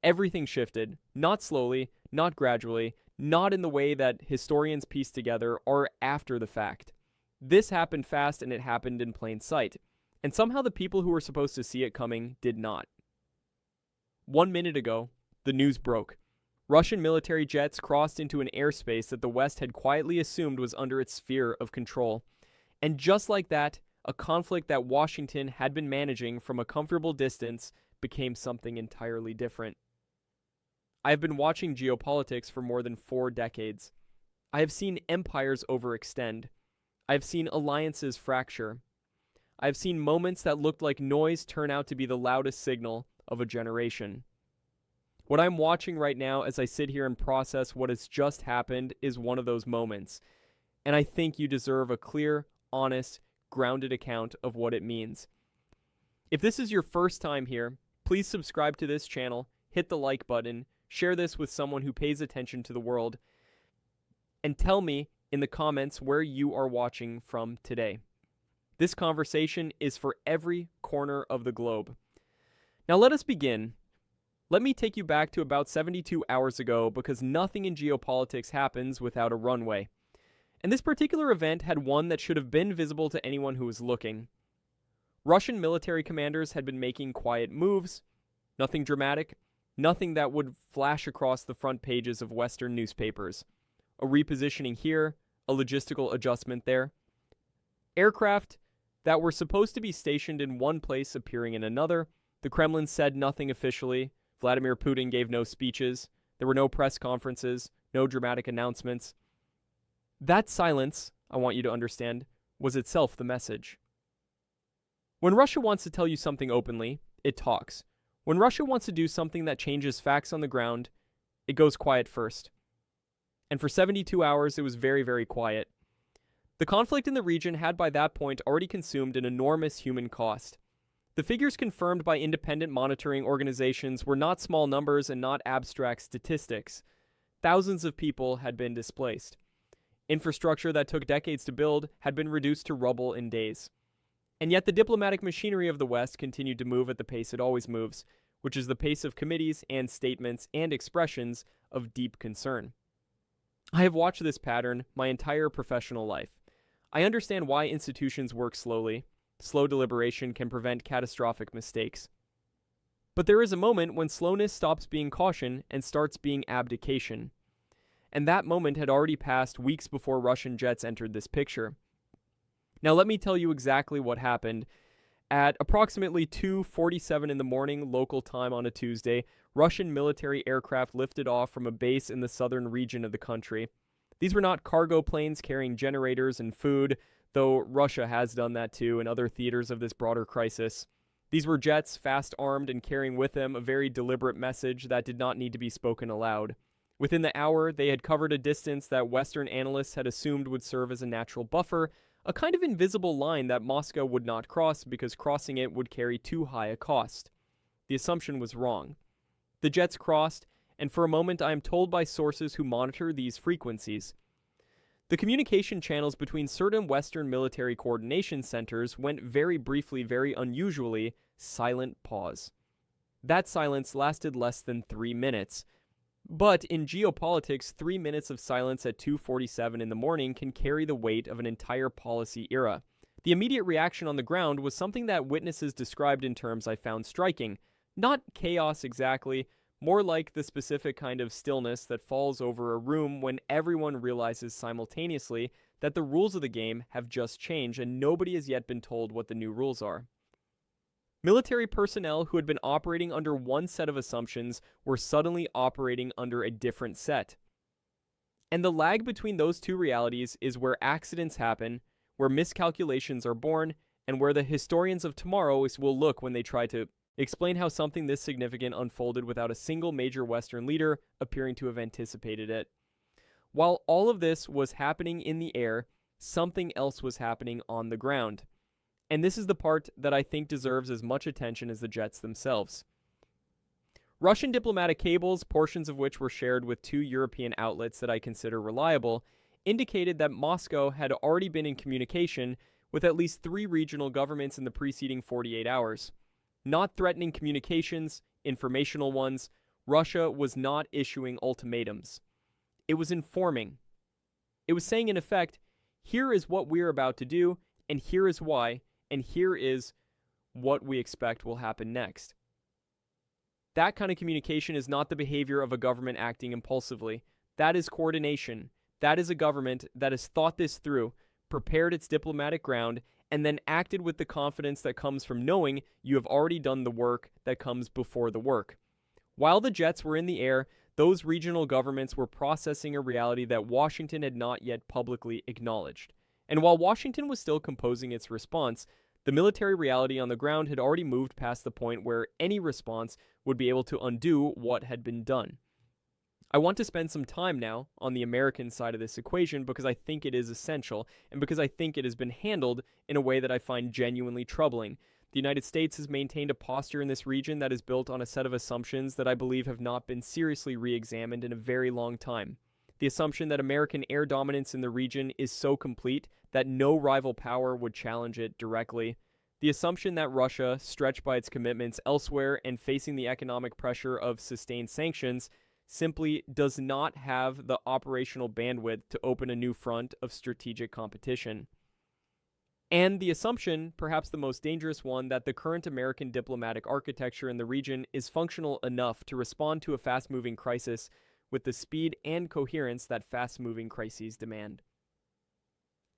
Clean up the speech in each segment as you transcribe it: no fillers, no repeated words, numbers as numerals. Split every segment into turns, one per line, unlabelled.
Everything shifted, not slowly, not gradually, not in the way that historians piece together or after the fact. This happened fast and it happened in plain sight. And somehow the people who were supposed to see it coming did not. 1 minute ago, the news broke. Russian military jets crossed into an airspace that the West had quietly assumed was under its sphere of control. And just like that, a conflict that Washington had been managing from a comfortable distance became something entirely different. I have been watching geopolitics for more than 4 decades. I have seen empires overextend. I have seen alliances fracture. I have seen moments that looked like noise turn out to be the loudest signal of a generation. What I'm watching right now as I sit here and process what has just happened is one of those moments. And I think you deserve a clear, honest, grounded account of what it means. If this is your first time here, please subscribe to this channel, hit the like button, share this with someone who pays attention to the world, and tell me in the comments where you are watching from today. This conversation is for every corner of the globe. Now let us begin. Let me take you back to about 72 hours ago because nothing in geopolitics happens without a runway. And this particular event had one that should have been visible to anyone who was looking. Russian military commanders had been making quiet moves, nothing dramatic, nothing that would flash across the front pages of Western newspapers. A repositioning here, a logistical adjustment there. Aircraft that were supposed to be stationed in one place appearing in another. The Kremlin said nothing officially. Vladimir Putin gave no speeches. There were no press conferences, no dramatic announcements. That silence, I want you to understand, was itself the message. When Russia wants to tell you something openly, it talks. When Russia wants to do something that changes facts on the ground, it goes quiet first. And for 72 hours, it was very, very quiet. The conflict in the region had by that point already consumed an enormous human cost. The figures confirmed by independent monitoring organizations were not small numbers and not abstract statistics. Thousands of people had been displaced. Infrastructure that took decades to build had been reduced to rubble in days. And yet the diplomatic machinery of the West continued to move at the pace it always moves, which is the pace of committees and statements and expressions of deep concern. I have watched this pattern my entire professional life. I understand why institutions work slowly. Slow deliberation can prevent catastrophic mistakes. But there is a moment when slowness stops being caution and starts being abdication. And that moment had already passed weeks before Russian jets entered this picture. Now let me tell you exactly what happened. At approximately 2:47 in the morning local time on a Tuesday, Russian military aircraft lifted off from a base in the southern region of the country. These were not cargo planes carrying generators and food, though Russia has done that too in other theaters of this broader crisis. These were jets, fast-armed and carrying with them a very deliberate message that did not need to be spoken aloud. Within the hour, they had covered a distance that Western analysts had assumed would serve as a natural buffer, a kind of invisible line that Moscow would not cross because crossing it would carry too high a cost. The assumption was wrong. The jets crossed, and for a moment I am told by sources who monitor these frequencies. The communication channels between certain Western military coordination centers went very briefly, very unusually, silent pause. That silence lasted less than 3 minutes. But in geopolitics, 3 minutes of silence at 2:47 in the morning can carry the weight of an entire policy era. The immediate reaction on the ground was something that witnesses described in terms I found striking. Not chaos exactly, more like the specific kind of stillness that falls over a room when everyone realizes simultaneously that the rules of the game have just changed and nobody has yet been told what the new rules are. Military personnel who had been operating under one set of assumptions were suddenly operating under a different set. And the lag between those two realities is where accidents happen, where miscalculations are born, and where the historians of tomorrow will look when they try to explain how something this significant unfolded without a single major Western leader appearing to have anticipated it. While all of this was happening in the air, something else was happening on the ground. And this is the part that I think deserves as much attention as the jets themselves. Russian diplomatic cables, portions of which were shared with 2 European outlets that I consider reliable, indicated that Moscow had already been in communication with at least 3 regional governments in the preceding 48 hours. Not threatening communications, informational ones, Russia was not issuing ultimatums. It was informing. It was saying, in effect, here is what we're about to do, and here is why, and here is what we expect will happen next. That kind of communication is not the behavior of a government acting impulsively. That is coordination. That is a government that has thought this through, prepared its diplomatic ground, and then acted with the confidence that comes from knowing you have already done the work that comes before the work. While the jets were in the air, those regional governments were processing a reality that Washington had not yet publicly acknowledged. And while Washington was still composing its response, the military reality on the ground had already moved past the point where any response would be able to undo what had been done. I want to spend some time now on the American side of this equation because I think it is essential, and because I think it has been handled in a way that I find genuinely troubling. The United States has maintained a posture in this region that is built on a set of assumptions that I believe have not been seriously re-examined in a very long time. The assumption that American air dominance in the region is so complete that no rival power would challenge it directly. The assumption that Russia, stretched by its commitments elsewhere and facing the economic pressure of sustained sanctions, simply does not have the operational bandwidth to open a new front of strategic competition. And the assumption, perhaps the most dangerous one, that the current American diplomatic architecture in the region is functional enough to respond to a fast-moving crisis with the speed and coherence that fast-moving crises demand.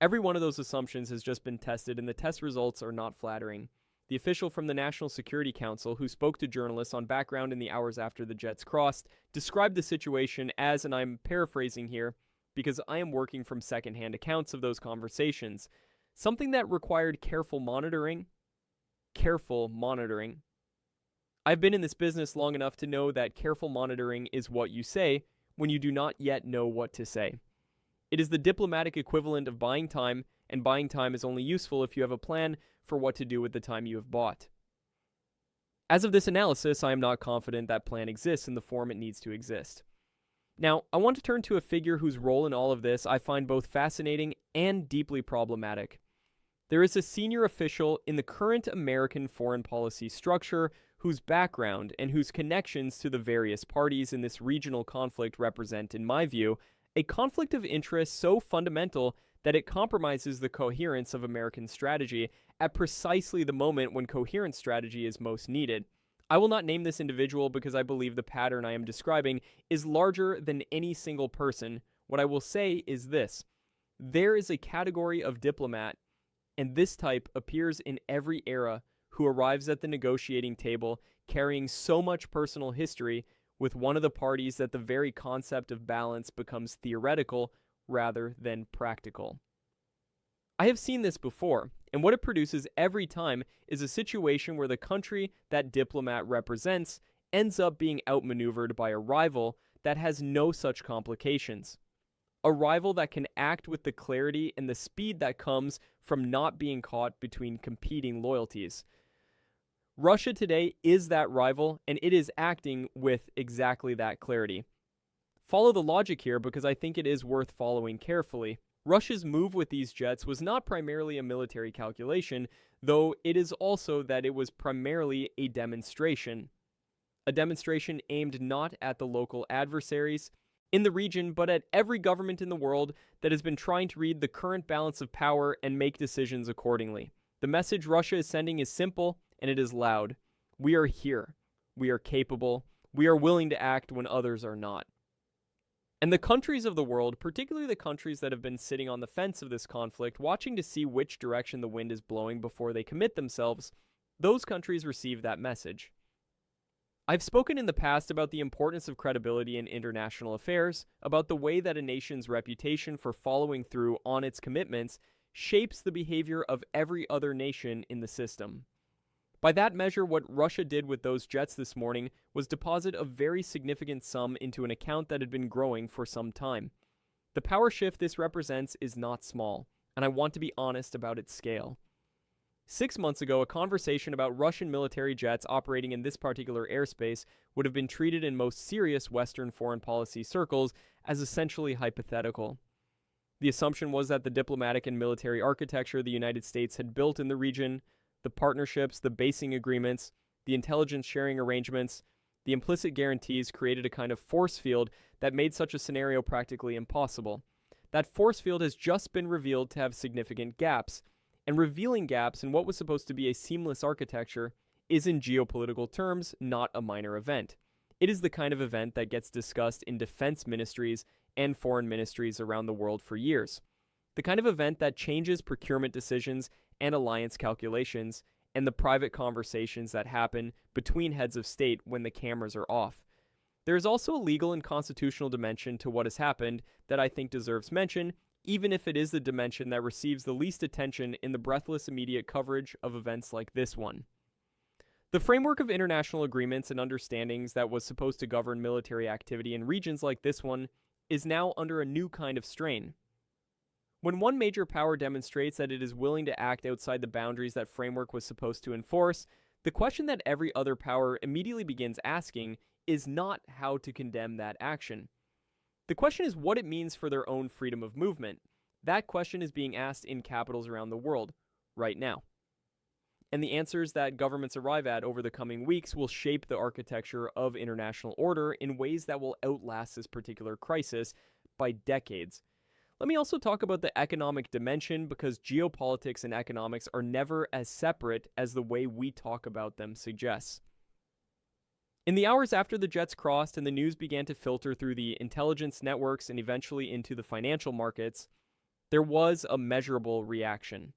Every one of those assumptions has just been tested, and the test results are not flattering. The official from the National Security Council, who spoke to journalists on background in the hours after the jets crossed, described the situation as, and I'm paraphrasing here, because I am working from secondhand accounts of those conversations, something that required careful monitoring. Careful monitoring. I've been in this business long enough to know that careful monitoring is what you say when you do not yet know what to say. It is the diplomatic equivalent of buying time, and buying time is only useful if you have a plan for what to do with the time you have bought. As of this analysis, I am not confident that plan exists in the form it needs to exist. Now, I want to turn to a figure whose role in all of this I find both fascinating and deeply problematic. There is a senior official in the current American foreign policy structure whose background and whose connections to the various parties in this regional conflict represent, in my view, a conflict of interest so fundamental that it compromises the coherence of American strategy at precisely the moment when coherent strategy is most needed. I will not name this individual because I believe the pattern I am describing is larger than any single person. What I will say is this: there is a category of diplomat, and this type appears in every era, who arrives at the negotiating table carrying so much personal history with one of the parties that the very concept of balance becomes theoretical rather than practical. I have seen this before, and what it produces every time is a situation where the country that diplomat represents ends up being outmaneuvered by a rival that has no such complications. A rival that can act with the clarity and the speed that comes from not being caught between competing loyalties. Russia today is that rival, and it is acting with exactly that clarity. Follow the logic here because I think it is worth following carefully. Russia's move with these jets was not primarily a military calculation, though it is also that it was primarily a demonstration. A demonstration aimed not at the local adversaries in the region, but at every government in the world that has been trying to read the current balance of power and make decisions accordingly. The message Russia is sending is simple, and it is loud. We are here. We are capable. We are willing to act when others are not. And the countries of the world, particularly the countries that have been sitting on the fence of this conflict, watching to see which direction the wind is blowing before they commit themselves, those countries receive that message. I've spoken in the past about the importance of credibility in international affairs, about the way that a nation's reputation for following through on its commitments shapes the behavior of every other nation in the system. By that measure, what Russia did with those jets this morning was deposit a very significant sum into an account that had been growing for some time. The power shift this represents is not small, and I want to be honest about its scale. 6 months ago, a conversation about Russian military jets operating in this particular airspace would have been treated in most serious Western foreign policy circles as essentially hypothetical. The assumption was that the diplomatic and military architecture the United States had built in the region, the partnerships, the basing agreements, the intelligence sharing arrangements, The implicit guarantees created a kind of force field that made such a scenario practically impossible. That force field has just been revealed to have significant gaps, and revealing gaps in what was supposed to be a seamless architecture is, in geopolitical terms, not a minor event. It is the kind of event that gets discussed in defense ministries and foreign ministries around the world for years. The kind of event that changes procurement decisions and alliance calculations and the private conversations that happen between heads of state when the cameras are off. There is also a legal and constitutional dimension to what has happened that I think deserves mention, even if it is the dimension that receives the least attention in the breathless immediate coverage of events like this one. The framework of international agreements and understandings that was supposed to govern military activity in regions like this one is now under a new kind of strain. When one major power demonstrates that it is willing to act outside the boundaries that framework was supposed to enforce, the question that every other power immediately begins asking is not how to condemn that action. The question is what it means for their own freedom of movement. That question is being asked in capitals around the world, right now. And the answers that governments arrive at over the coming weeks will shape the architecture of international order in ways that will outlast this particular crisis by decades. Let me also talk about the economic dimension, because geopolitics and economics are never as separate as the way we talk about them suggests. In the hours after the jets crossed and the news began to filter through the intelligence networks and eventually into the financial markets, there was a measurable reaction.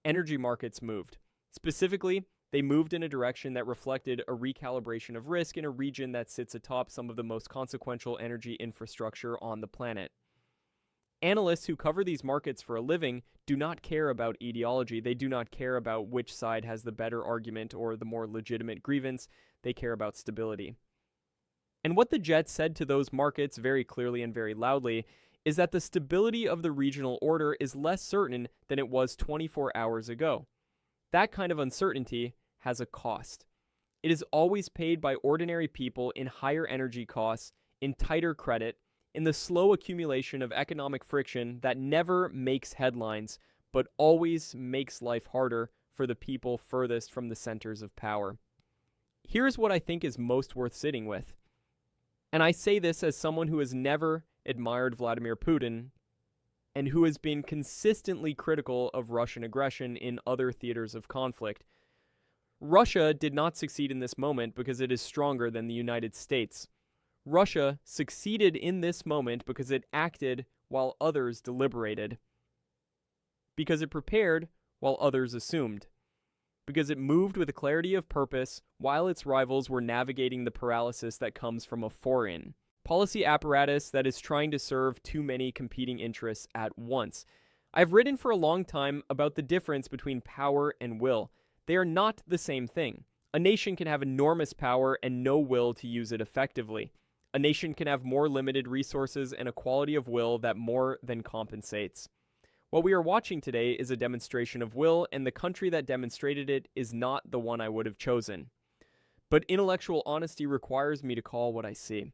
Energy markets moved. Specifically, they moved in a direction that reflected a recalibration of risk in a region that sits atop some of the most consequential energy infrastructure on the planet. Analysts who cover these markets for a living do not care about ideology. They do not care about which side has the better argument or the more legitimate grievance. They care about stability. And what the Jets said to those markets very clearly and very loudly is that the stability of the regional order is less certain than it was 24 hours ago. That kind of uncertainty has a cost. It is always paid by ordinary people in higher energy costs, in tighter credit, in the slow accumulation of economic friction that never makes headlines, but always makes life harder for the people furthest from the centers of power. Here's what I think is most worth sitting with. And I say this as someone who has never admired Vladimir Putin and who has been consistently critical of Russian aggression in other theaters of conflict. Russia did not succeed in this moment because it is stronger than the United States. Russia succeeded in this moment because it acted while others deliberated, because it prepared while others assumed, because it moved with a clarity of purpose while its rivals were navigating the paralysis that comes from a foreign policy apparatus that is trying to serve too many competing interests at once. I've written for a long time about the difference between power and will. They are not the same thing. A nation can have enormous power and no will to use it effectively. A nation can have more limited resources and a quality of will that more than compensates. What we are watching today is a demonstration of will, and the country that demonstrated it is not the one I would have chosen. But intellectual honesty requires me to call what I see.